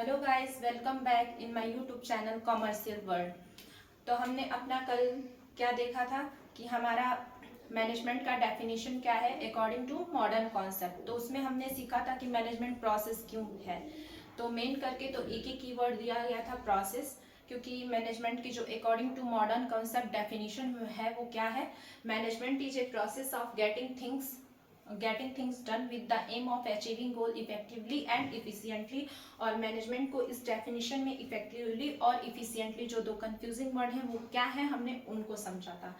Hello guys, welcome back in my YouTube channel commercial world. तो हमने अपना कल क्या देखा था कि हमारा मैनेजमेंट का डेफिनेशन क्या है अकॉर्डिंग टू मॉडर्न कॉन्सेप्ट। तो उसमें हमने सीखा था कि मैनेजमेंट प्रोसेस क्यों है। तो मेन करके तो एक ही कीवर्ड दिया गया था, प्रोसेस, क्योंकि मैनेजमेंट की जो according to modern concept definition है वो क्या है, management is a process of getting things done with the aim of achieving goal effectively and efficiently। और मैनेजमेंट को इस डेफिनेशन में इफेक्टिवली और इफिशियंटली जो दो कंफ्यूजिंग वर्ड हैं वो क्या है, हमने उनको समझा था।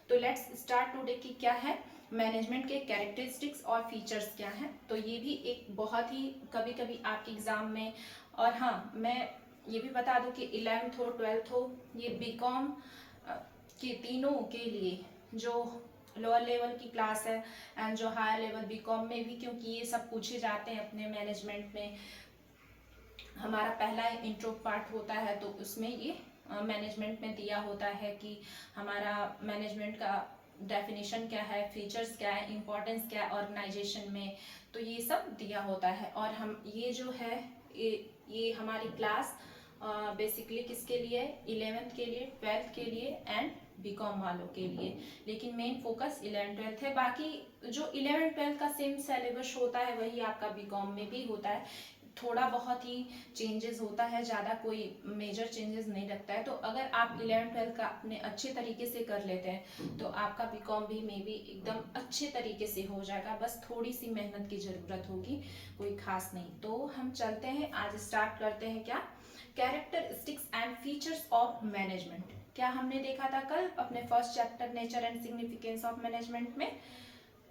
तो लेट्स स्टार्ट टुडे कि क्या है मैनेजमेंट के कैरेक्टरिस्टिक्स और फीचर्स क्या हैं। तो ये भी एक बहुत ही कभी कभी आपके एग्जाम में, और हाँ मैं ये भी बता दूं कि 11th हो 12th हो, ये बीकॉम के तीनों के लिए जो लोअर लेवल की क्लास है एंड जो हायर लेवल बीकॉम में भी, क्योंकि ये सब पूछे जाते हैं अपने मैनेजमेंट में। हमारा पहला इंट्रो पार्ट होता है तो उसमें ये मैनेजमेंट में दिया होता है कि हमारा मैनेजमेंट का डेफिनेशन क्या है, फीचर्स क्या है, इम्पोर्टेंस क्या है ऑर्गेनाइजेशन में, तो ये सब दिया होता है। और हम ये जो है ये हमारी क्लास बेसिकली किसके लिए, 11th के लिए, 12th के लिए एंड बीकॉम वालों के लिए, लेकिन मेन फोकस 11th 12th है। बाकी जो 11th 12th का सेम सिलेबस होता है वही आपका बीकॉम में भी होता है, थोड़ा बहुत ही चेंजेस होता है, ज़्यादा कोई मेजर चेंजेस नहीं लगता है। तो अगर आप 11th 12th का अपने अच्छे तरीके से कर लेते हैं तो आपका बीकॉम भी मे बी एकदम अच्छे तरीके से हो जाएगा, बस थोड़ी सी मेहनत की ज़रूरत होगी, कोई खास नहीं। तो हम चलते हैं, आज स्टार्ट करते हैं क्या, characteristics and features of management. क्या हमने देखा था कल अपने first chapter nature and significance of management में,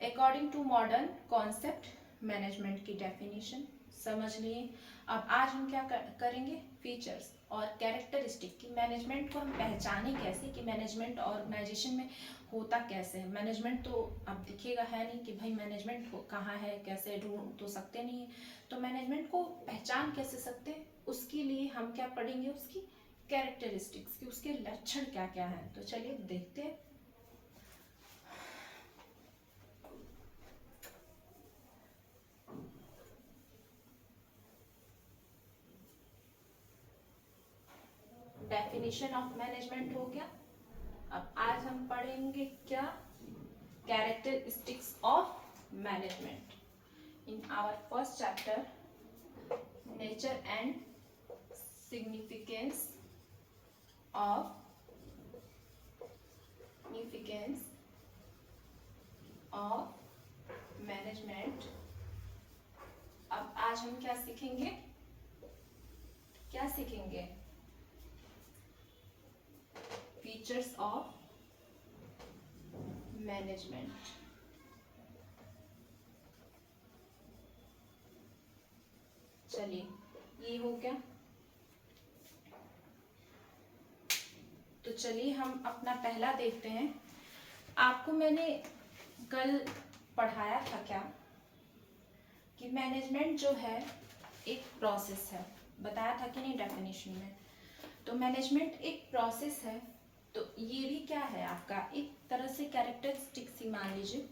according to modern concept management की डेफिनेशन समझ लिए। अब आज हम क्या करेंगे, फीचर्स और कैरेक्टरिस्टिक की मैनेजमेंट को हम पहचाने कैसे, कि मैनेजमेंट ऑर्गेनाइजेशन में होता कैसे है। मैनेजमेंट तो अब दिखेगा है नहीं कि भाई मैनेजमेंट कहाँ है, कैसे ढूंढ तो सकते नहीं है, तो मैनेजमेंट को पहचान कैसे सकते हैं, उसके लिए हम क्या पढ़ेंगे, उसकी कैरेक्टरिस्टिक्स की, उसके लक्षण क्या क्या हैं। तो चलिए देखते हैं। डेफिनेशन ऑफ मैनेजमेंट हो गया। अब आज हम पढ़ेंगे क्या, characteristics of management in our first chapter nature and significance of management. अब आज हम क्या सीखेंगे, फीचर्स ऑफ मैनेजमेंट। चलिए ये हो गया। तो चलिए हम अपना पहला देखते हैं। आपको मैंने कल पढ़ाया था क्या कि मैनेजमेंट जो है एक प्रोसेस है, बताया था कि नहीं डेफिनेशन में। तो मैनेजमेंट एक प्रोसेस है, तो ये भी क्या है आपका एक तरह से कैरेक्टरिस्टिक्स ही मान लीजिए,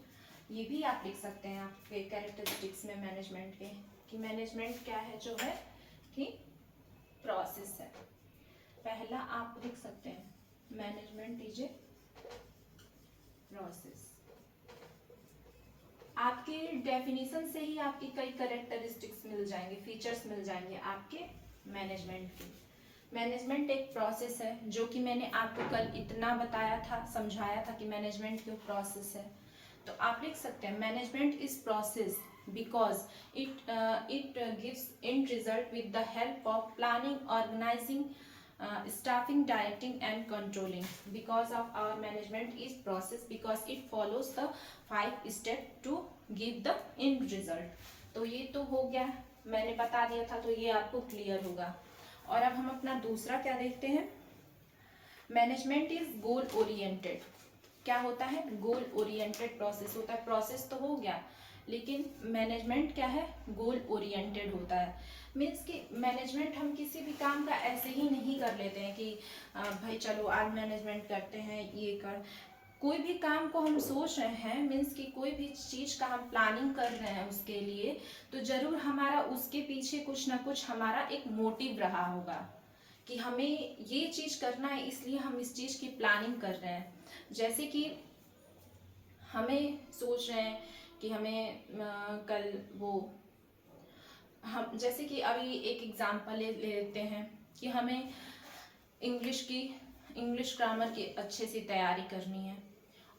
ये भी आप लिख सकते हैं आपके कैरेक्टरिस्टिक्स में मैनेजमेंट के, कि मैनेजमेंट क्या है, जो है कि प्रोसेस है। पहला आप लिख सकते हैं मैनेजमेंट इज ए प्रोसेस। आपके डेफिनेशन से ही आपकी कई कैरेक्टरिस्टिक्स मिल जाएंगे, फीचर्स मिल जाएंगे आपके मैनेजमेंट के। मैनेजमेंट एक प्रोसेस है, जो कि मैंने आपको कल इतना बताया था, समझाया था कि मैनेजमेंट क्यों प्रोसेस है। तो आप लिख सकते हैं management is process because it gives end result with the help of planning, organizing, staffing, directing and controlling। because of our management is process because it follows the 5 step to give the end result। तो ये तो हो गया, मैंने बता दिया था, तो ये आपको क्लियर होगा। और अब हम अपना दूसरा क्या देखते हैं, मैनेजमेंट इज गोल ओरिएंटेड। क्या होता है, गोल ओरिएंटेड प्रोसेस होता है। प्रोसेस तो हो गया, लेकिन मैनेजमेंट क्या है, गोल ओरिएंटेड होता है। मीन्स कि मैनेजमेंट हम किसी भी काम का ऐसे ही नहीं कर लेते हैं कि भाई चलो आज मैनेजमेंट करते हैं ये कर। कोई भी काम को हम सोच रहे हैं, मीन्स कि कोई भी चीज़ का हम प्लानिंग कर रहे हैं उसके लिए, तो ज़रूर हमारा उसके पीछे कुछ ना कुछ हमारा एक मोटिव रहा होगा कि हमें ये चीज़ करना है, इसलिए हम इस चीज़ की प्लानिंग कर रहे हैं। जैसे कि हमें सोच रहे हैं कि हमें कल वो, हम जैसे कि अभी एक एग्जांपल ले लेते हैं कि हमें इंग्लिश ग्रामर की अच्छे से तैयारी करनी है।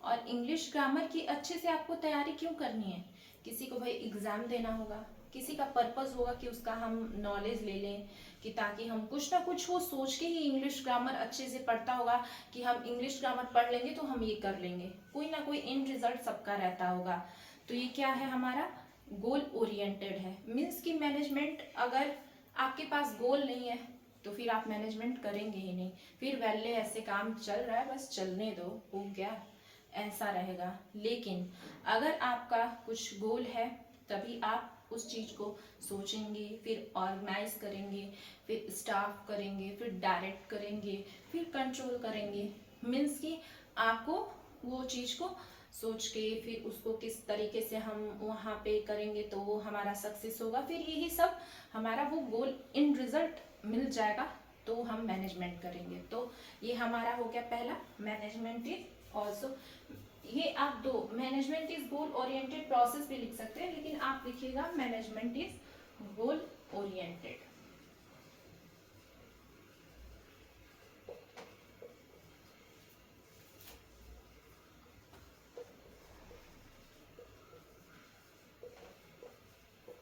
और इंग्लिश ग्रामर की अच्छे से आपको तैयारी क्यों करनी है? किसी को भाई एग्ज़ाम देना होगा, किसी का पर्पस होगा कि उसका हम नॉलेज ले लें, कि ताकि हम कुछ ना कुछ वो सोच के ही इंग्लिश ग्रामर अच्छे से पढ़ता होगा कि हम इंग्लिश ग्रामर पढ़ लेंगे तो हम ये कर लेंगे। कोई ना कोई एंड रिजल्ट सबका रहता होगा। तो ये क्या है, हमारा गोल ओरिएंटेड है। मीन्स कि मैनेजमेंट, अगर आपके पास गोल नहीं है तो फिर आप मैनेजमेंट करेंगे ही नहीं। फिर वैले ऐसे काम चल रहा है, बस चलने दो, हो गया, ऐसा रहेगा। लेकिन अगर आपका कुछ गोल है तभी आप उस चीज़ को सोचेंगे, फिर ऑर्गेनाइज करेंगे, फिर स्टाफ करेंगे, फिर डायरेक्ट करेंगे, फिर कंट्रोल करेंगे। मीन्स कि आपको वो चीज़ को सोच के फिर उसको किस तरीके से हम वहाँ पे करेंगे तो वो हमारा सक्सेस होगा। फिर यही सब हमारा वो गोल इन रिजल्ट मिल जाएगा तो हम मैनेजमेंट करेंगे। तो ये हमारा हो गया पहला, मैनेजमेंट इज ऑल्सो। ये आप दो, management is goal oriented process भी लिख सकते हैं, लेकिन आप लिखिएगा मैनेजमेंट इज गोल ओरिएंटेड।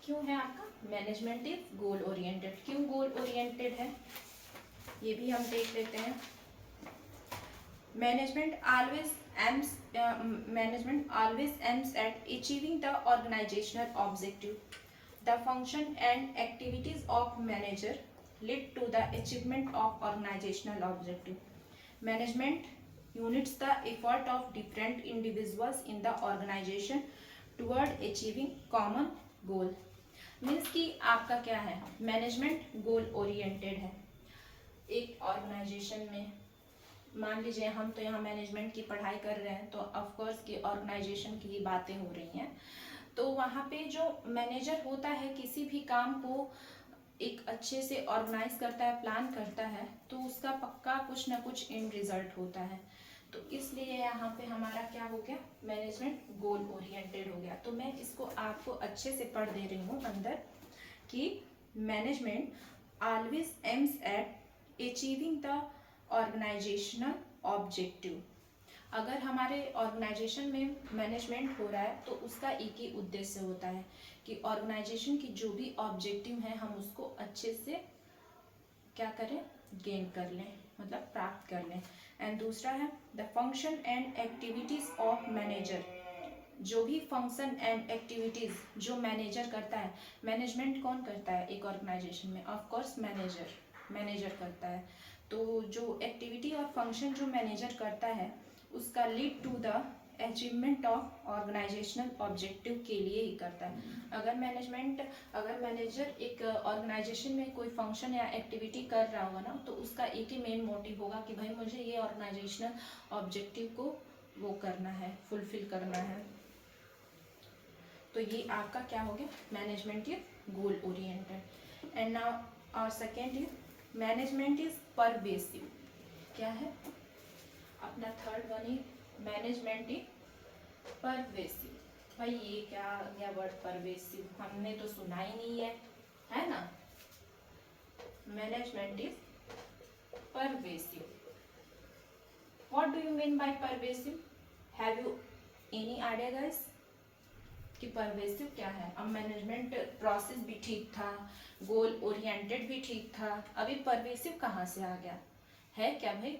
क्यों है आपका मैनेजमेंट इज गोल ओरिएंटेड? क्यों गोल ओरिएंटेड है ये भी हम देख लेते हैं। Management always aims at achieving the organizational objective. The function and activities of manager lead to the achievement of organizational objective. Management units the effort of different individuals in the organization toward achieving common goal. Means कि आपका क्या है, management goal oriented है। एक organisation में मान लीजिए हम तो यहाँ मैनेजमेंट की पढ़ाई कर रहे हैं, तो ऑफकोर्स की ऑर्गेनाइजेशन की ही बातें हो रही हैं। तो वहाँ पे जो मैनेजर होता है किसी भी काम को एक अच्छे से ऑर्गेनाइज करता है, प्लान करता है, तो उसका पक्का कुछ ना कुछ एंड रिजल्ट होता है। तो इसलिए यहाँ पे हमारा क्या हो गया, मैनेजमेंट गोल ओरिएंटेड हो गया। तो मैं इसको आपको अच्छे से पढ़ दे रही हूँ अंदर कि management always aims at achieving the organizational objective. अगर हमारे ऑर्गेनाइजेशन में मैनेजमेंट हो रहा है तो उसका एक ही उद्देश्य होता है कि ऑर्गेनाइजेशन की जो भी ऑब्जेक्टिव है हम उसको अच्छे से क्या करें, गेन कर लें, मतलब प्राप्त कर लें। एंड दूसरा है the function and activities of manager. जो भी फंक्शन एंड एक्टिविटीज जो मैनेजर करता है, मैनेजमेंट कौन करता है एक ऑर्गेनाइजेशन में? ऑफ कोर्स मैनेजर करता है। तो जो एक्टिविटी और फंक्शन जो मैनेजर करता है उसका lead to the achievement of organizational objective के लिए ही करता है। अगर मैनेजर एक ऑर्गेनाइजेशन में कोई फंक्शन या एक्टिविटी कर रहा होगा ना, तो उसका एक ही मेन मोटिव होगा कि भाई मुझे ये ऑर्गेनाइजेशनल ऑब्जेक्टिव को वो करना है, फुलफिल करना है। तो ये आपका क्या हो गया, management is goal oriented. And now और second is management is pervasive. क्या है अपना थर्ड वन ही, मैनेजमेंट इज परवेसिव। भाई ये क्या आ गया वर्ड परवेसिव, हमने तो सुना ही नहीं है ना। Management is pervasive. What do you mean by pervasive? Have you any idea guys कि परवेसिव क्या है? अब मैनेजमेंट प्रोसेस भी ठीक था, गोल ओरिएंटेड भी ठीक था, अभी परवेसिव कहाँ से आ गया है क्या भाई?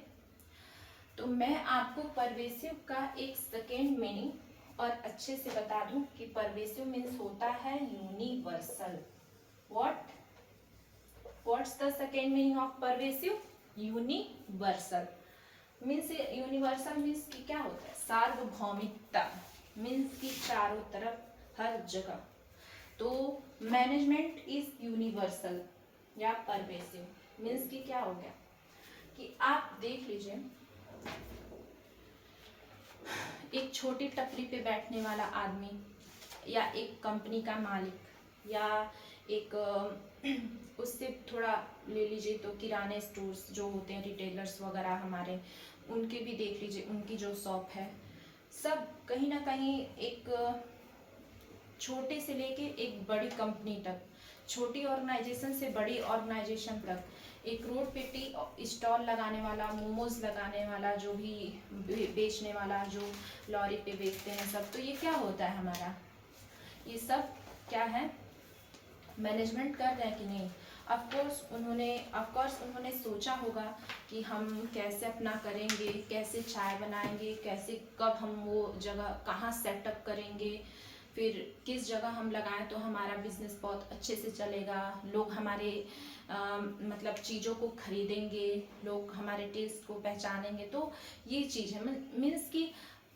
तो मैं आपको परवेसिव का एक सेकेंड मीनिंग और अच्छे से बता दूं कि परवेसिव मीन्स होता है universal. What's the second meaning of pervasive? Universal. Means universal means कि क्या होता है, सार्वभौमिकता। मीन्स कि चारों तरफ हर जगह। तो मैनेजमेंट इज यूनिवर्सल या परवेसिव मीन्स कि क्या हो गया कि आप देख लीजिए एक छोटी टपरी पे बैठने वाला आदमी या एक कंपनी का मालिक या एक उससे थोड़ा ले लीजिए तो किराने स्टोर्स जो होते हैं, रिटेलर्स वगैरह हमारे, उनके भी देख लीजिए, उनकी जो शॉप है, सब कहीं ना कहीं एक छोटे से लेके एक बड़ी कंपनी तक, छोटी ऑर्गेनाइजेशन से बड़ी ऑर्गेनाइजेशन तक, एक रोड पे टी स्टॉल लगाने वाला, मोमोज लगाने वाला, जो भी बेचने वाला, जो लॉरी पे बेचते हैं सब, तो ये क्या होता है हमारा, ये सब क्या है, मैनेजमेंट कर रहे हैं कि नहीं। ऑफ कोर्स उन्होंने सोचा होगा कि हम कैसे अपना करेंगे, कैसे चाय बनाएंगे, कैसे कब हम वो जगह कहाँ सेटअप करेंगे, फिर किस जगह हम लगाएं तो हमारा बिजनेस बहुत अच्छे से चलेगा, लोग हमारे मतलब चीज़ों को खरीदेंगे, लोग हमारे टेस्ट को पहचानेंगे। तो ये चीज़ है, मीन्स कि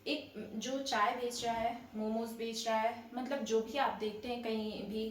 एक जो चाय बेच रहा है, मोमोज बेच रहा है, मतलब जो भी आप देखते हैं कहीं भी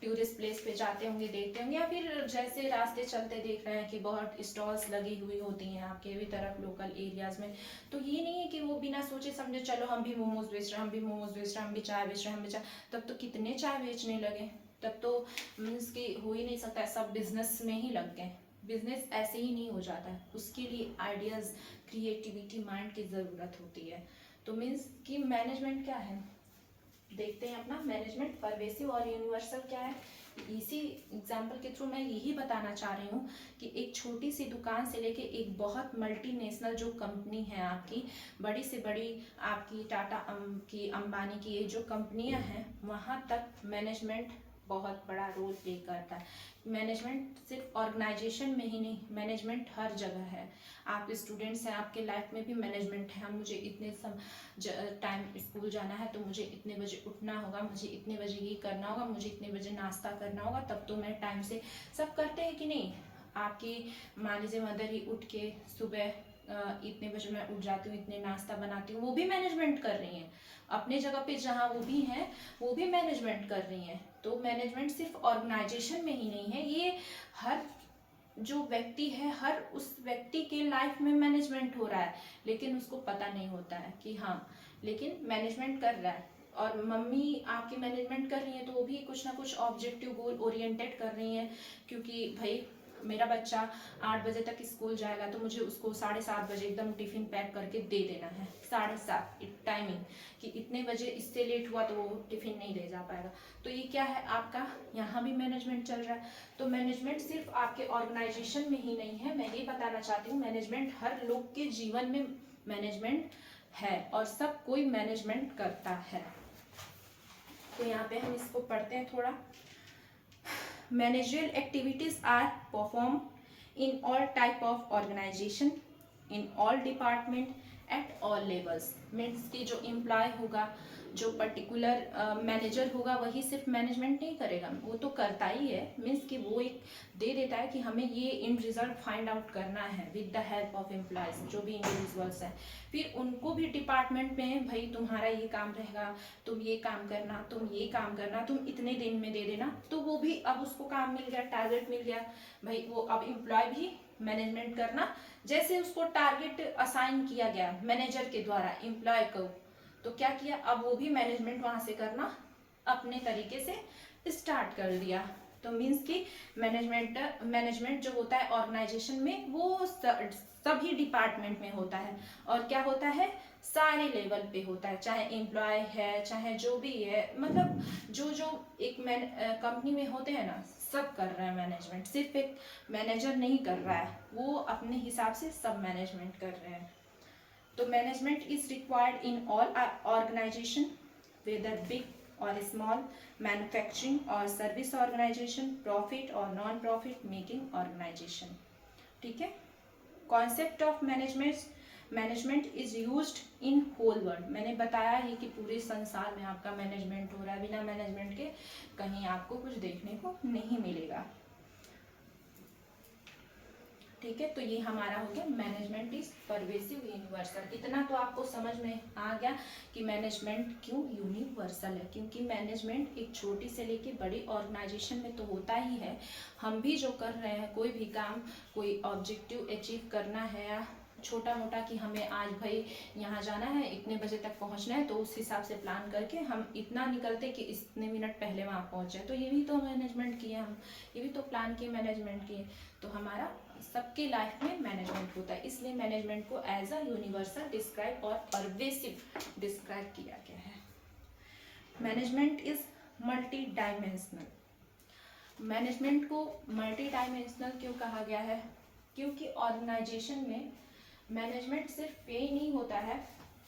टूरिस्ट प्लेस पे जाते होंगे, देखते होंगे, या फिर जैसे रास्ते चलते देख रहे हैं कि बहुत स्टॉल्स लगी हुई होती हैं आपके भी तरफ लोकल एरियाज में, तो ये नहीं है कि वो बिना सोचे समझे चलो हम भी मोमोज बेच रहे हैं, हम भी मोमोज बेच रहे हैं, हम भी चाय बेच रहे हैं, हम भी चाय, तब तो कितने चाय बेचने लगे, तब तो मीन्स कि हो ही नहीं सकता, सब बिजनेस में ही लग गए। बिजनेस ऐसे ही नहीं हो जाता है, उसके लिए आइडियाज़, क्रिएटिविटी, माइंड की ज़रूरत होती है। तो मीन्स कि मैनेजमेंट क्या है, देखते हैं अपना मैनेजमेंट परवेसिव और यूनिवर्सल क्या है। इसी एग्जाम्पल के थ्रू मैं यही बताना चाह रही हूँ कि एक छोटी सी दुकान से लेके एक बहुत मल्टीनेशनल जो कंपनी है आपकी, बड़ी से बड़ी आपकी टाटा की, अंबानी की, ये जो कंपनियां हैं, वहाँ तक मैनेजमेंट बहुत बड़ा रोल प्ले करता है। मैनेजमेंट सिर्फ ऑर्गेनाइजेशन में ही नहीं, मैनेजमेंट हर जगह है। आप स्टूडेंट्स हैं, आपके लाइफ में भी मैनेजमेंट है। मुझे इतने टाइम स्कूल जाना है तो मुझे इतने बजे उठना होगा, मुझे इतने बजे ये करना होगा, मुझे इतने बजे नाश्ता करना होगा, तब तो मैं टाइम से, सब करते हैं कि नहीं। आपकी मान लीजिए मदर ही उठ के सुबह इतने बजे मैं उठ जाती हूँ, इतने नाश्ता बनाती हूँ, वो भी मैनेजमेंट कर रही हैं अपने जगह पे, जहाँ वो भी हैं वो भी मैनेजमेंट कर रही हैं। तो मैनेजमेंट सिर्फ ऑर्गेनाइजेशन में ही नहीं है, ये हर जो व्यक्ति है, हर उस व्यक्ति के लाइफ में मैनेजमेंट हो रहा है, लेकिन उसको पता नहीं होता है कि हाँ, लेकिन मैनेजमेंट कर रहा है। और मम्मी आपकी मैनेजमेंट कर रही है तो वो भी कुछ ना कुछ ऑब्जेक्टिव गोल ओरिएंटेड कर रही हैं, क्योंकि भाई मेरा बच्चा 8 बजे तक स्कूल जाएगा तो मुझे उसको 7:30 बजे एकदम टिफिन पैक करके दे देना है, 7:30 टाइमिंग, कि इतने बजे इससे लेट हुआ तो वो टिफिन नहीं ले जा पाएगा। तो ये क्या है आपका, यहाँ भी मैनेजमेंट चल रहा है। तो मैनेजमेंट सिर्फ आपके ऑर्गेनाइजेशन में ही नहीं है, मैं ये बताना चाहती हूँ, मैनेजमेंट हर लोग के जीवन में मैनेजमेंट है और सब कोई मैनेजमेंट करता है। तो यहाँ पे हम इसको पढ़ते हैं थोड़ा। Managerial activities are performed in all type of organization, in all department, at all levels. Means कि जो एम्प्लॉय होगा, जो पर्टिकुलर मैनेजर होगा, वही सिर्फ मैनेजमेंट नहीं करेगा, वो तो करता ही है। मीन्स कि वो एक दे देता है कि हमें ये एंड रिजल्ट फाइंड आउट करना है with the help of employees, जो भी इंडिविजुअल्स हैं। फिर उनको भी डिपार्टमेंट में भाई तुम्हारा ये काम रहेगा, तुम ये काम करना, तुम ये काम करना, तुम इतने दिन में दे देना, तो वो भी अब उसको काम मिल गया, टारगेट मिल गया भाई, वो अब एम्प्लॉय भी मैनेजमेंट करना, जैसे उसको टारगेट असाइन किया गया मैनेजर के द्वारा एम्प्लॉय को, तो क्या किया, अब वो भी मैनेजमेंट वहां से करना अपने तरीके से स्टार्ट कर दिया। तो मीन्स कि मैनेजमेंट जो होता है ऑर्गेनाइजेशन में, वो सभी डिपार्टमेंट में होता है, और क्या होता है, सारे लेवल पे होता है, चाहे एम्प्लॉय है, चाहे जो भी है, मतलब जो जो एक कंपनी में होते हैं ना, सब कर रहे हैं मैनेजमेंट, सिर्फ एक मैनेजर नहीं कर रहा है, वो अपने हिसाब से सब मैनेजमेंट कर रहे हैं। तो management is required in all organization, whether big और स्मॉल, मैन्युफैक्चरिंग और सर्विस ऑर्गेनाइजेशन, प्रॉफिट और नॉन प्रॉफिट मेकिंग ऑर्गेनाइजेशन। ठीक है। Concept of management is used in whole world. मैंने बताया ही कि पूरे संसार में आपका मैनेजमेंट हो रहा है, बिना मैनेजमेंट के कहीं आपको कुछ देखने को नहीं मिलेगा। ठीक है, तो ये हमारा हो गया मैनेजमेंट इज परवेसिव यूनिवर्सल। इतना तो आपको समझ में आ गया कि मैनेजमेंट क्यों यूनिवर्सल है, क्योंकि मैनेजमेंट एक छोटी से लेके बड़ी ऑर्गेनाइजेशन में तो होता ही है। हम भी जो कर रहे हैं, कोई भी काम, कोई ऑब्जेक्टिव अचीव करना है या छोटा मोटा कि हमें आज भाई यहाँ जाना है, इतने बजे तक पहुँचना है, तो उस हिसाब से प्लान करके हम इतना निकलते कि इतने मिनट पहले वहाँ पहुँच जाए। तो ये भी तो मैनेजमेंट किए हम, ये भी तो प्लान किए, मैनेजमेंट किए। तो हमारा सबकी लाइफ में मैनेजमेंट होता है, इसलिए मैनेजमेंट को एज अ यूनिवर्सल डिस्क्राइब और परवेसिव डिस्क्राइब किया गया है। Management is multi dimensional. Management को मल्टी डायमेंशनल क्यों कहा गया है? क्योंकि ऑर्गेनाइजेशन में मैनेजमेंट सिर्फ ये नहीं होता है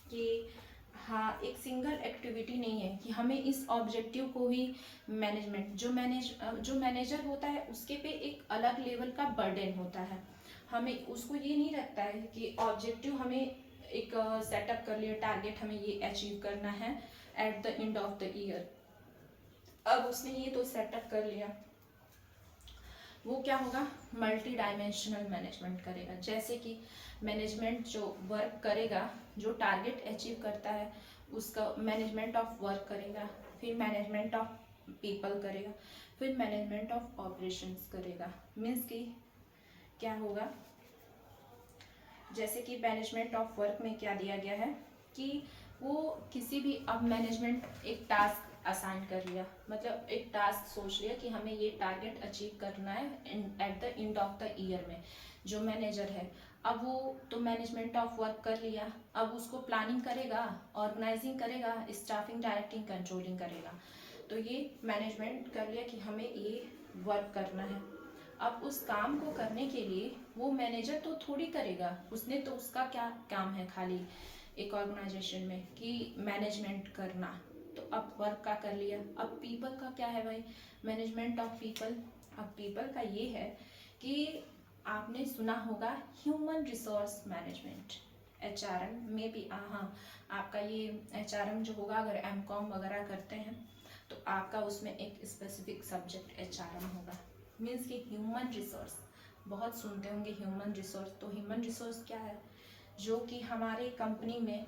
कि हाँ एक सिंगल एक्टिविटी नहीं है कि हमें इस ऑब्जेक्टिव को ही मैनेजमेंट, जो मैनेजर होता है उसके पे एक अलग लेवल का बर्डन होता है। हमें उसको ये नहीं रखता है कि ऑब्जेक्टिव हमें एक सेटअप कर लिया, टारगेट हमें ये अचीव करना है at the end of the year. अब उसने ये तो सेटअप कर लिया, वो क्या होगा? मल्टी डायमेंशनल मैनेजमेंट करेगा। जैसे कि मैनेजमेंट जो वर्क करेगा, जो टारगेट अचीव करता है उसका मैनेजमेंट ऑफ वर्क करेगा, फिर मैनेजमेंट ऑफ पीपल करेगा, फिर मैनेजमेंट ऑफ ऑपरेशंस करेगा। मीन्स कि क्या होगा? जैसे कि मैनेजमेंट ऑफ वर्क में क्या दिया गया है कि वो किसी भी, अब मैनेजमेंट एक टास्क असाइन कर लिया, मतलब एक टास्क सोच लिया कि हमें ये टारगेट अचीव करना है at the end of the year में। जो मैनेजर है अब वो तो मैनेजमेंट ऑफ वर्क कर लिया, अब उसको प्लानिंग करेगा, ऑर्गेनाइजिंग करेगा, स्टाफिंग, डायरेक्टिंग, कंट्रोलिंग करेगा। तो ये मैनेजमेंट कर लिया कि हमें ये वर्क करना है। अब उस काम को करने के लिए वो मैनेजर तो थोड़ी करेगा, उसने तो, उसका क्या काम है खाली एक ऑर्गेनाइजेशन में कि मैनेजमेंट करना। तो अब वर्क का कर लिया। अब पीपल का क्या है भाई? Management of people. अब पीपल का ये है कि आपने सुना होगा ह्यूमन रिसोर्स मैनेजमेंट, HRM में भी। हाँ, आपका ये HRM जो होगा, अगर MCOM वगैरह करते हैं तो आपका उसमें एक स्पेसिफिक सब्जेक्ट HRM होगा। मीन्स कि ह्यूमन रिसोर्स, बहुत सुनते होंगे ह्यूमन रिसोर्स। तो ह्यूमन रिसोर्स क्या है? जो कि हमारे कंपनी में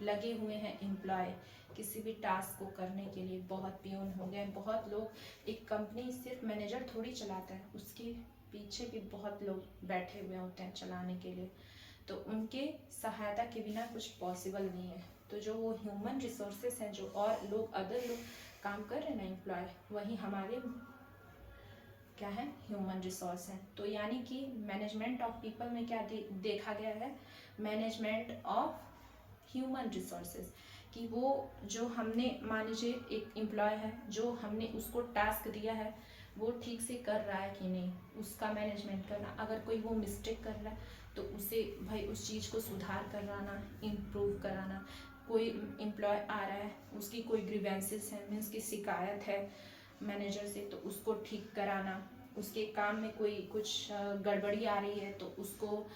लगे हुए हैं एम्प्लॉय, किसी भी टास्क को करने के लिए। बहुत पियून हो गए, बहुत लोग। एक कंपनी सिर्फ मैनेजर थोड़ी चलाता है, उसके पीछे भी बहुत लोग बैठे हुए होते हैं चलाने के लिए। तो उनके सहायता के बिना कुछ पॉसिबल नहीं है। तो जो वो ह्यूमन रिसोर्सेस हैं, जो और लोग, अदर लोग काम कर रहे हैं ना एम्प्लॉय, वही हमारे क्या है? ह्यूमन रिसोर्स है। तो यानी कि मैनेजमेंट ऑफ पीपल में क्या देखा गया है? मैनेजमेंट ऑफ ह्यूमन रिसोर्सेज, कि वो जो हमने, मान लीजिए एक एम्प्लॉय है, जो हमने उसको टास्क दिया है वो ठीक से कर रहा है कि नहीं, उसका मैनेजमेंट करना। अगर कोई वो मिस्टेक कर रहा है तो उसे भाई उस चीज़ को सुधार कराना, इम्प्रूव कराना। कोई एम्प्लॉय आ रहा है, उसकी कोई ग्रीवेंसेस है, मीन्स की शिकायत है मैनेजर से, तो उसको ठीक कराना। उसके काम में कोई कुछ गड़बड़ी आ रही है तो उसको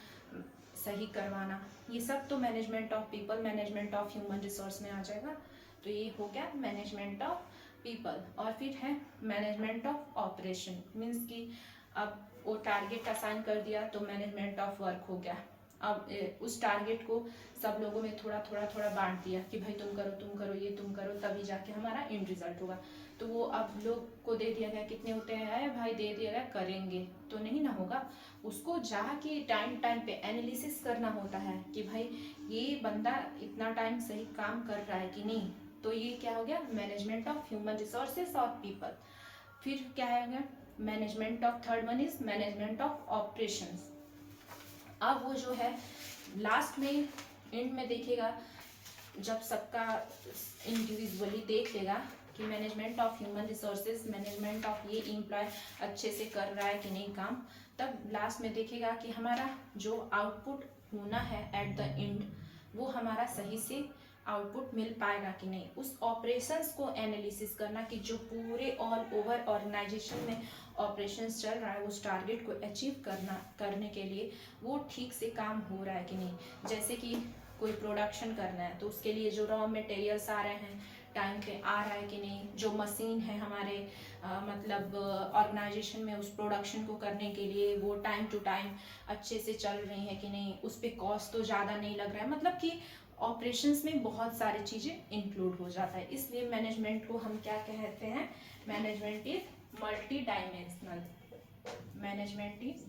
सही करवाना। ये सब तो management of people, management of human resource में आ जाएगा। तो ये हो गया मैनेजमेंट ऑफ पीपल। और फिर है मैनेजमेंट ऑफ ऑपरेशन। मीन्स कि अब वो टारगेट असाइन कर दिया तो मैनेजमेंट ऑफ वर्क हो गया। अब उस टारगेट को सब लोगों में थोड़ा थोड़ा थोड़ा बांट दिया कि भाई तुम करो, ये तुम करो, तभी जाके हमारा एंड रिजल्ट होगा। तो वो अब लोग को दे दिया गया, कितने होते हैं भाई, दे दिया गया, करेंगे तो नहीं ना होगा। उसको जाके टाइम टाइम पे एनालिसिस करना होता है कि भाई ये बंदा इतना टाइम सही काम कर रहा है कि नहीं। तो ये क्या हो गया? मैनेजमेंट ऑफ ह्यूमन रिसोर्सेस और पीपल। फिर क्या है? Management of, third one is management of operations. अब वो जो है लास्ट में, एंड में देखेगा, जब सबका इंडिविजुअली देख लेगा कि management of human resources, management of ये एम्प्लॉय अच्छे से कर रहा है कि नहीं काम, तब लास्ट में देखेगा कि हमारा जो आउटपुट होना है एट द एंड, वो हमारा सही से आउटपुट मिल पाएगा कि नहीं। उस ऑपरेशंस को एनालिसिस करना कि जो पूरे ऑल ओवर ऑर्गेनाइजेशन में ऑपरेशंस चल रहा है, उस टारगेट को अचीव करने के लिए वो ठीक से काम हो रहा है कि नहीं। जैसे कि कोई प्रोडक्शन करना है तो उसके लिए जो रॉ मटेरियल्स आ रहे हैं टाइम पे आ रहा है कि नहीं। जो मशीन है हमारे मतलब ऑर्गेनाइजेशन में उस प्रोडक्शन को करने के लिए, वो टाइम टू टाइम अच्छे से चल रही है कि नहीं, उस पर कॉस्ट तो ज़्यादा नहीं लग रहा है। मतलब कि ऑपरेशंस में बहुत सारी चीज़ें इंक्लूड हो जाता है। इसलिए मैनेजमेंट को हम क्या कहते हैं? Management is multi dimensional. Management is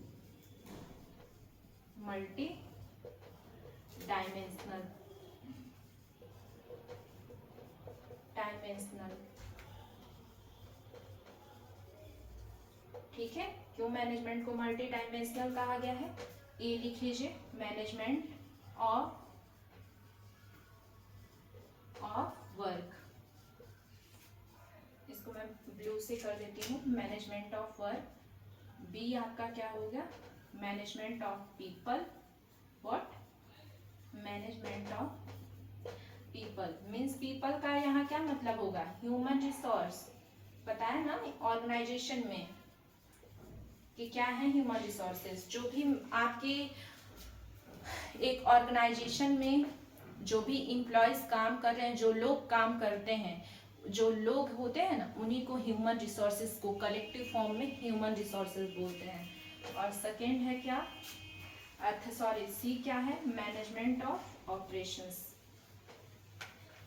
multi dimensional ठीक है। क्यों मैनेजमेंट को मल्टी डायमेंशनल कहा गया है? ये लिख लीजिए, मैनेजमेंट ऑफ वर्क, इसको मैं ब्लू से कर देती हूँ, मैनेजमेंट ऑफ वर्क। बी आपका क्या होगा? Management of people. What? Management of people means people का यहाँ क्या मतलब होगा? Human resource. पता है ना ऑर्गेनाइजेशन में कि क्या है ह्यूमन रिसोर्सेज। जो भी आपके एक ऑर्गेनाइजेशन में जो भी इम्प्लॉयज काम कर रहे हैं, जो लोग काम करते हैं, जो लोग होते हैं ना, उन्हीं को ह्यूमन रिसोर्सेज को कलेक्टिव फॉर्म में ह्यूमन रिसोर्सेज बोलते हैं। और सेकेंड है क्या? सी क्या है? मैनेजमेंट ऑफ ऑपरेशंस,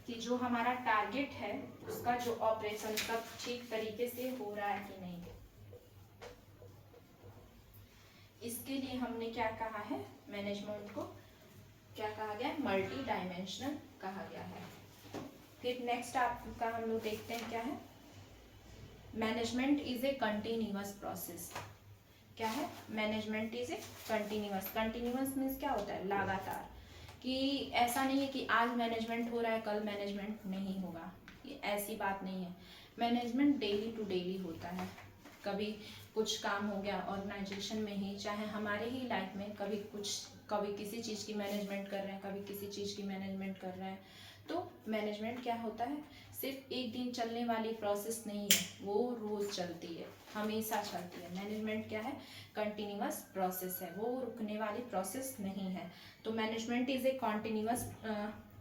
कि जो हमारा टारगेट है उसका जो ऑपरेशन सब ठीक तरीके से हो रहा है कि नहीं, इसके लिए हमने क्या कहा है? मैनेजमेंट को क्या कहा गया है? मल्टी डायमेंशनल कहा गया है। फिर नेक्स्ट आपका हम लोग देखते हैं क्या है? Management is a continuous process. क्या है? Management is a continuous. Continuous means क्या होता है? लगातार। कि ऐसा नहीं है कि आज मैनेजमेंट हो रहा है कल मैनेजमेंट नहीं होगा, ये ऐसी बात नहीं है। मैनेजमेंट डेली टू डेली होता है। कभी कुछ काम हो गया ऑर्गेनाइजेशन में ही, चाहे हमारे ही लाइफ में, कभी किसी चीज़ की मैनेजमेंट कर रहे हैं, कभी किसी चीज़ की मैनेजमेंट कर रहे हैं। तो मैनेजमेंट क्या होता है? सिर्फ एक दिन चलने वाली प्रोसेस नहीं है, वो रोज चलती है, हमेशा चलती है। मैनेजमेंट क्या है? कंटिन्यूअस प्रोसेस है, वो रुकने वाली प्रोसेस नहीं है। तो मैनेजमेंट इज ए कंटिन्यूअस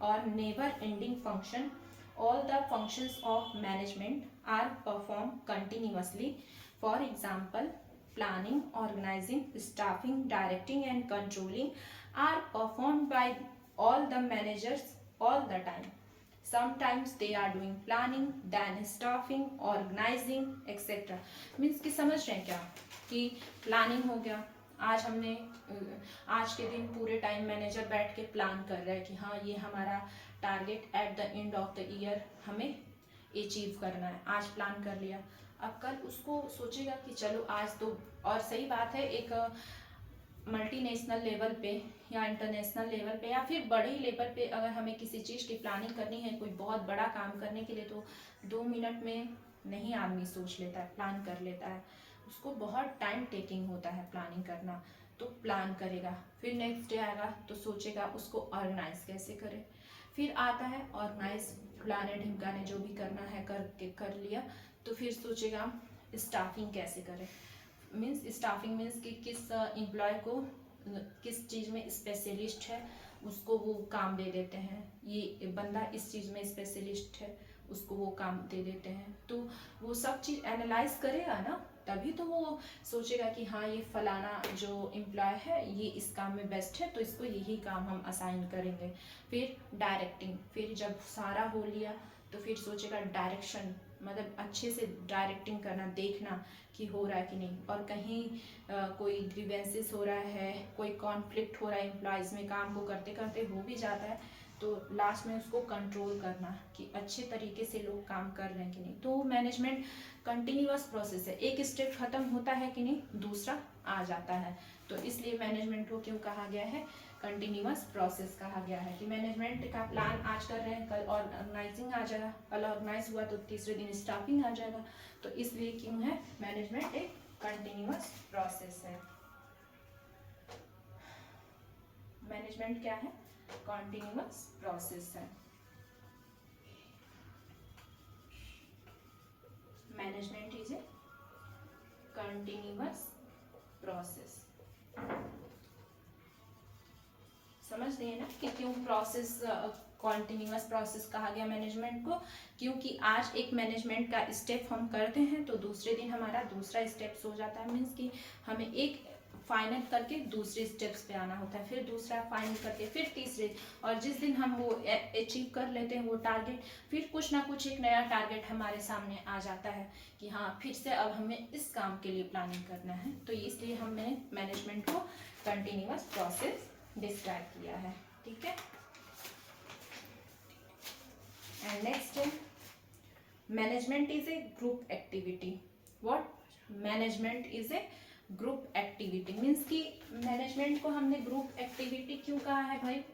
और never ending function. All the functions of management are perform continuously. For example, planning, organizing, staffing, directing and controlling are performed by all the managers all the time. Sometimes they are doing planning, then staffing, organizing, etc. Means कि समझ रहे हैं क्या? कि planning हो गया, आज हमने आज के दिन पूरे टाइम मैनेजर बैठ के प्लान कर रहा है कि हाँ ये हमारा target at the end of the year हमें अचीव करना है, आज प्लान कर लिया। अब कल उसको सोचेगा कि चलो आज तो, और सही बात है, एक मल्टीनेशनल लेवल पे या इंटरनेशनल लेवल पे या फिर बड़े लेवल पे अगर हमें किसी चीज़ की प्लानिंग करनी है, कोई बहुत बड़ा काम करने के लिए, तो 2 मिनट में नहीं आदमी सोच लेता है, प्लान कर लेता है। उसको बहुत टाइम टेकिंग होता है प्लानिंग करना। तो प्लान करेगा, फिर नेक्स्ट डे आएगा तो सोचेगा उसको ऑर्गेनाइज कैसे करे। फिर आता है ऑर्गेनाइज, फलाने ढिमकाने जो भी करना है कर लिया, तो फिर सोचेगा स्टाफिंग कैसे करें। मीन्स स्टाफिंग मीन्स कि किस एम्प्लॉय को किस चीज़ में स्पेशलिस्ट है उसको वो काम दे देते हैं, ये बंदा इस चीज़ में स्पेशलिस्ट है उसको वो काम दे देते हैं। तो वो सब चीज़ एनालाइज करेगा ना, तभी तो वो सोचेगा कि हाँ ये फलाना जो एम्प्लॉय है ये इस काम में बेस्ट है, तो इसको यही काम हम असाइन करेंगे। फिर डायरेक्टिंग, फिर जब सारा हो लिया तो फिर सोचेगा डायरेक्शन, मतलब अच्छे से डायरेक्टिंग करना, देखना कि हो रहा है कि नहीं, और कहीं कोई ग्रीवेंसेस हो रहा है, कोई कॉन्फ्लिक्ट हो रहा है एम्प्लॉयज़ में, काम को करते करते हो भी जाता है, तो लास्ट में उसको कंट्रोल करना कि अच्छे तरीके से लोग काम कर रहे हैं कि नहीं। तो मैनेजमेंट कंटिन्यूअस प्रोसेस है, एक स्टेप खत्म होता है कि नहीं दूसरा आ जाता है। तो इसलिए मैनेजमेंट को क्यों कहा गया है? कंटिन्यूअस प्रोसेस कहा गया है। कि मैनेजमेंट का प्लान आज कर रहे हैं, कल ऑर्गेनाइजिंग आ जाएगा, कल ऑर्गेनाइज हुआ तो तीसरे दिन स्टाफिंग आ जाएगा। तो इसलिए क्यों है? मैनेजमेंट एक कंटिन्यूअस प्रोसेस है। मैनेजमेंट क्या है? कंटिन्यूअस प्रोसेस है। Management is a continuous process. समझ रहे हैं ना कि क्यों प्रोसेस कॉन्टिन्यूअस प्रोसेस कहा गया मैनेजमेंट को? क्योंकि आज एक मैनेजमेंट का स्टेप हम करते हैं तो दूसरे दिन हमारा दूसरा स्टेप्स हो जाता है। मीन्स कि हमें एक फाइनल करके दूसरे स्टेप्स पे आना होता है, फिर दूसरा फाइनल करके फिर तीसरे, और जिस दिन हम वो अचीव कर लेते हैं वो टारगेट, फिर कुछ ना कुछ एक नया टारगेट हमारे सामने आ जाता है कि हाँ फिर से अब हमें इस काम के लिए प्लानिंग करना है। तो इसलिए हमने मैनेजमेंट को कंटिन्यूअस प्रोसेस डिस्क्राइब किया है। ठीक है। एंड नेक्स्ट है management is A group activity. What? Management is A group activity means कि मैनेजमेंट को हमने ग्रुप एक्टिविटी क्यों कहा है भाई?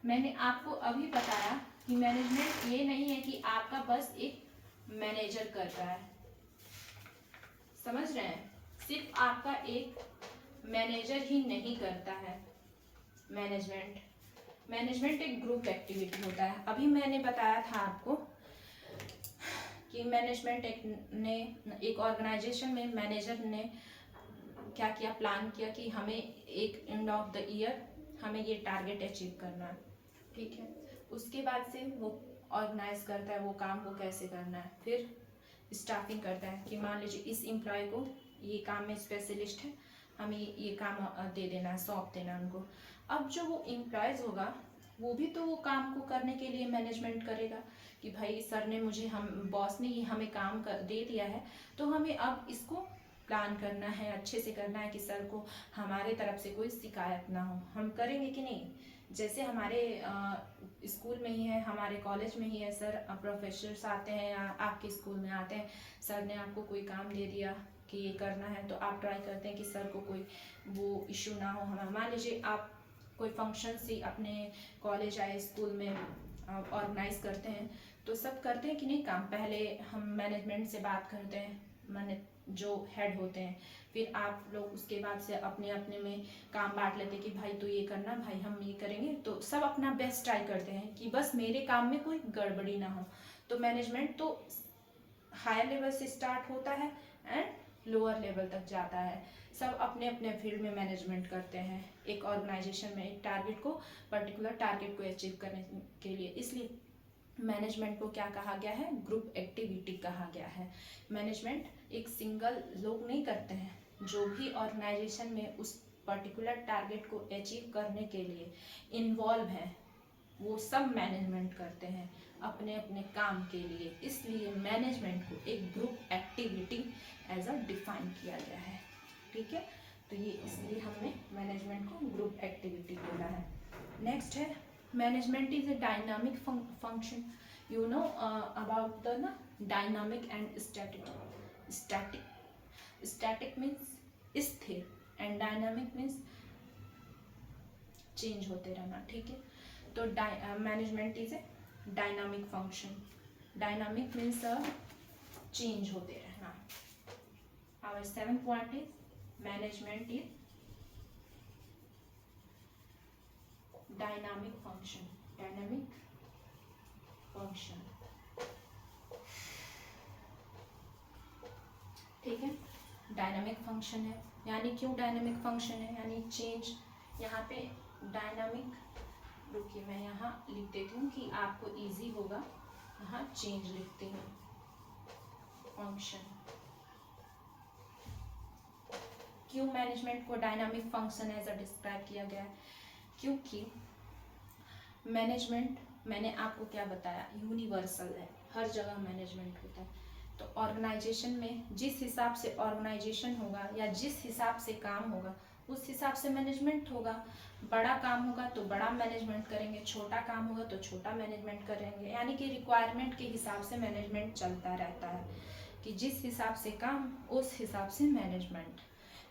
मैंने आपको अभी बताया कि मैनेजमेंट ये नहीं है कि आपका बस एक मैनेजर कर रहा है, समझ रहे हैं? सिर्फ आपका एक मैनेजर ही नहीं करता है मैनेजमेंट एक ग्रुप एक्टिविटी होता है। अभी मैंने बताया था आपको कि मैनेजमेंट एक ऑर्गेनाइजेशन में मैनेजर ने क्या किया, प्लान किया कि हमें एक एंड ऑफ द ईयर हमें ये टारगेट अचीव करना है, ठीक है। उसके बाद से वो ऑर्गेनाइज करता है वो काम को कैसे करना है, फिर स्टाफिंग करता है कि मान लीजिए इस एम्प्लॉय को ये काम में स्पेशलिस्ट है, हमें ये काम दे देना है, सौंप देना है उनको। अब जो वो एम्प्लॉयज़ होगा वो भी तो वो काम को करने के लिए मैनेजमेंट करेगा कि भाई सर ने मुझे, हम बॉस ने ये हमें काम दे दिया है तो हमें अब इसको प्लान करना है, अच्छे से करना है कि सर को हमारे तरफ से कोई शिकायत ना हो। हम करेंगे कि नहीं? जैसे हमारे स्कूल में ही है, हमारे कॉलेज में ही है, सर प्रोफेसर्स आते हैं या आपके स्कूल में आते हैं, सर ने आपको कोई काम दे दिया कि ये करना है तो आप ट्राई करते हैं कि सर को कोई वो इशू ना हो। हमें मान लीजिए आप कोई फंक्शन से अपने कॉलेज आए, स्कूल में ऑर्गेनाइज करते हैं तो सब करते हैं कि नहीं काम? पहले हम मैनेजमेंट से बात करते हैं, माने जो हेड होते हैं, फिर आप लोग उसके बाद से अपने अपने में काम बांट लेते हैं कि भाई तो ये करना, भाई हम ये करेंगे, तो सब अपना बेस्ट ट्राई करते हैं कि बस मेरे काम में कोई गड़बड़ी ना हो। तो मैनेजमेंट तो हायर लेवल से स्टार्ट होता है एंड लोअर लेवल तक जाता है। सब अपने अपने फील्ड में मैनेजमेंट करते हैं एक ऑर्गेनाइजेशन में एक टारगेट को, पर्टिकुलर टारगेट को अचीव करने के लिए। इसलिए मैनेजमेंट को क्या कहा गया है? ग्रुप एक्टिविटी कहा गया है। मैनेजमेंट एक सिंगल लोग नहीं करते हैं, जो भी ऑर्गेनाइजेशन में उस पर्टिकुलर टारगेट को अचीव करने के लिए इन्वॉल्व हैं वो सब मैनेजमेंट करते हैं अपने अपने काम के लिए। इसलिए मैनेजमेंट को एक group activity as a define किया गया है, ठीक है। तो ये इसलिए हमने मैनेजमेंट को ग्रुप एक्टिविटी बोला है। नेक्स्ट है management is a dynamic function. You know about the dynamic and static means स्थिर and dynamic means चेंज होते रहना, ठीक है। तो management is a dynamic function. Dynamic means change होते रहना। Our 7th point is management is dynamic function. Dynamic function, ठीक है। डायनामिक फंक्शन है, यानी क्यों डायनामिक फंक्शन है? यानी चेंज। यहाँ पे डायनामिक, रुकिए मैं यहाँ लिख देती हूँ कि आपको इजी होगा। यहाँ चेंज लिखती हूँ, फंक्शन। क्यों मैनेजमेंट को dynamic function as a describe किया गया है? क्योंकि मैनेजमेंट, मैंने आपको क्या बताया, यूनिवर्सल है, हर जगह मैनेजमेंट होता है। तो ऑर्गेनाइजेशन में जिस हिसाब से ऑर्गेनाइजेशन होगा या जिस हिसाब से काम होगा उस हिसाब से मैनेजमेंट होगा। बड़ा काम होगा तो बड़ा मैनेजमेंट करेंगे, छोटा काम होगा तो छोटा मैनेजमेंट करेंगे। यानी कि रिक्वायरमेंट के हिसाब से मैनेजमेंट चलता रहता है कि जिस हिसाब से काम उस हिसाब से मैनेजमेंट।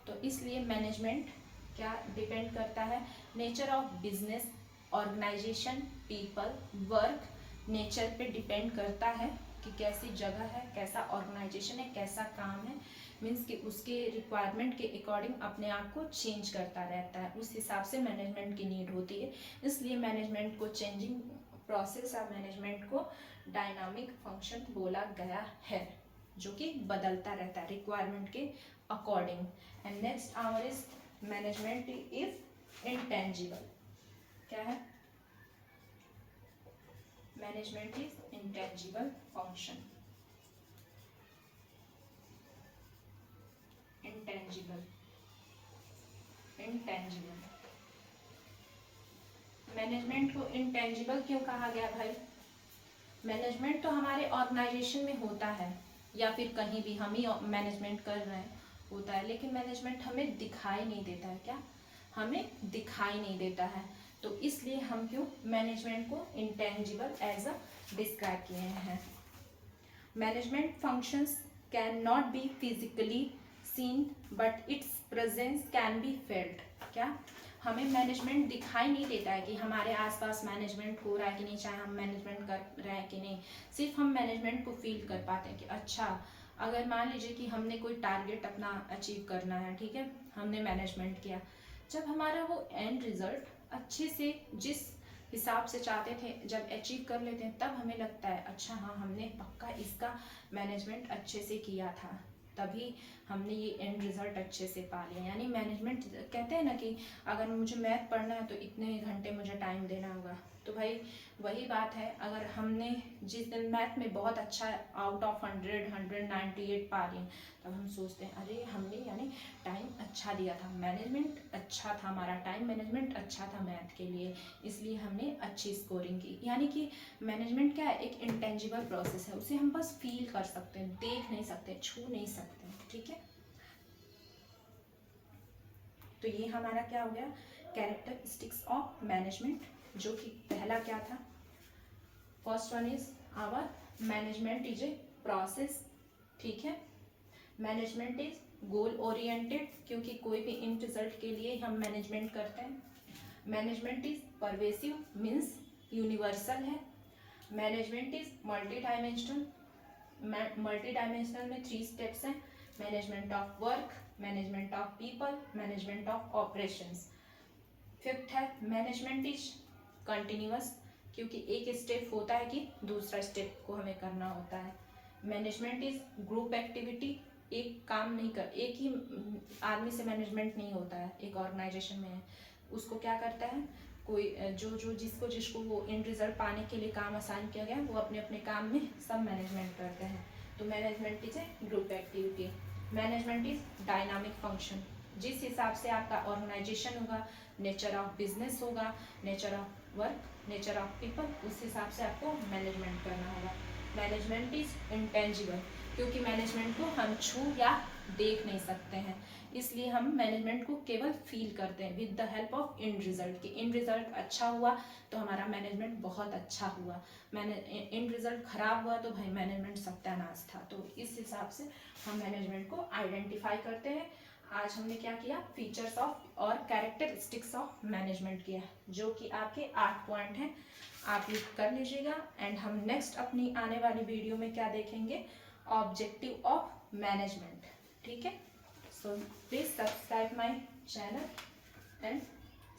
तो इसलिए मैनेजमेंट क्या डिपेंड करता है? Nature of business, organization, people, work, nature पे डिपेंड करता है कि कैसी जगह है, कैसा ऑर्गेनाइजेशन है, कैसा काम है। मीन्स कि उसके रिक्वायरमेंट के अकॉर्डिंग अपने आप को चेंज करता रहता है, उस हिसाब से मैनेजमेंट की नीड होती है। इसलिए मैनेजमेंट को चेंजिंग प्रोसेस या मैनेजमेंट को डायनामिक फंक्शन बोला गया है, जो कि बदलता रहता है रिक्वायरमेंट के according. And next our is management is intangible. क्या है? Management is intangible function. Intangible, intangible. Management को इंटेंजिबल क्यों कहा गया भाई? मैनेजमेंट तो हमारे ऑर्गेनाइजेशन में होता है या फिर कहीं भी हम ही मैनेजमेंट कर रहे हैं होता है, लेकिन मैनेजमेंट हमें दिखाई नहीं देता है। क्या? हमें दिखाई नहीं देता है। तो इसलिए हम क्यों मैनेजमेंट को इंटेंजिबल एज अ डिस्क्राइब किए हैं। Management functions can not be physically seen but its presence can be felt. क्या हमें मैनेजमेंट दिखाई नहीं देता है कि हमारे आसपास मैनेजमेंट हो रहा है कि नहीं, चाहे हम मैनेजमेंट कर रहे हैं कि नहीं, सिर्फ हम मैनेजमेंट को फील कर पाते हैं कि अच्छा, अगर मान लीजिए कि हमने कोई टारगेट अपना अचीव करना है, ठीक है, हमने मैनेजमेंट किया, जब हमारा वो एंड रिजल्ट अच्छे से जिस हिसाब से चाहते थे जब अचीव कर लेते हैं, तब हमें लगता है अच्छा हाँ, हमने पक्का इसका मैनेजमेंट अच्छे से किया था, तभी हमने ये एंड रिजल्ट अच्छे से पा लिया। यानी मैनेजमेंट कहते हैं ना कि अगर मुझे मैथ पढ़ना है तो इतने घंटे मुझे टाइम देना होगा, तो भाई वही बात है, अगर हमने जिस दिन मैथ में बहुत अच्छा आउट ऑफ 198 पा रही हैं, तब हम सोचते हैं अरे हमने यानी टाइम अच्छा दिया था, मैनेजमेंट अच्छा था, हमारा टाइम मैनेजमेंट अच्छा था मैथ के लिए, इसलिए हमने अच्छी स्कोरिंग की। यानी कि मैनेजमेंट क्या है, एक इंटेंजिबल प्रोसेस है, उसे हम बस फील कर सकते हैं, देख नहीं सकते, छू नहीं सकते, ठीक है। तो ये हमारा क्या हो गया, कैरेक्टरिस्टिक्स ऑफ मैनेजमेंट, जो कि पहला क्या था, first one is our management is a process, ठीक है। मैनेजमेंट इज गोल ओरिएंटेड, क्योंकि कोई भी इन रिजल्ट के लिए हम मैनेजमेंट करते हैं। Management is pervasive, means universal है। Management is multi dimensional, multi dimensional में 3 स्टेप्स हैं, management of work, management of people, management of operations. Fifth है मैनेजमेंट इज कंटिन्यूअस, क्योंकि एक स्टेप होता है कि दूसरा स्टेप को हमें करना होता है। मैनेजमेंट इज ग्रुप एक्टिविटी, एक काम नहीं कर, एक ही आदमी से मैनेजमेंट नहीं होता है, एक ऑर्गेनाइजेशन में है, उसको क्या करता है, कोई जो जिसको वो इन रिजल्ट पाने के लिए काम असाइन किया गया, वो अपने अपने काम में सब मैनेजमेंट करते हैं। तो management is A group activity. Management is dynamic function, जिस हिसाब से आपका ऑर्गेनाइजेशन होगा, नेचर ऑफ बिजनेस होगा, nature of work, nature of people, उस हिसाब से आपको मैनेजमेंट करना होगा। मैनेजमेंट इज इंटेंजिबल, क्योंकि मैनेजमेंट को हम छू या देख नहीं सकते हैं, इसलिए हम मैनेजमेंट को केवल फील करते हैं with the help of in result, कि इन रिजल्ट अच्छा हुआ तो हमारा मैनेजमेंट बहुत अच्छा हुआ, इन रिजल्ट खराब हुआ तो भाई मैनेजमेंट सत्यानाश था। तो इस हिसाब से हम मैनेजमेंट को आइडेंटिफाई करते हैं। आज हमने क्या किया, फीचर्स ऑफ और कैरेक्टरिस्टिक्स ऑफ मैनेजमेंट किया, जो कि आपके 8 पॉइंट हैं, आप ये कर लीजिएगा। एंड हम नेक्स्ट अपनी आने वाली वीडियो में क्या देखेंगे, ऑब्जेक्टिव ऑफ मैनेजमेंट, ठीक है। So please subscribe my channel and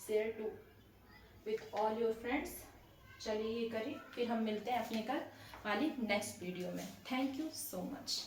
share to with all your friends. चलिए ये करिए, फिर हम मिलते हैं अपने कल वाली नेक्स्ट वीडियो में। Thank you so much.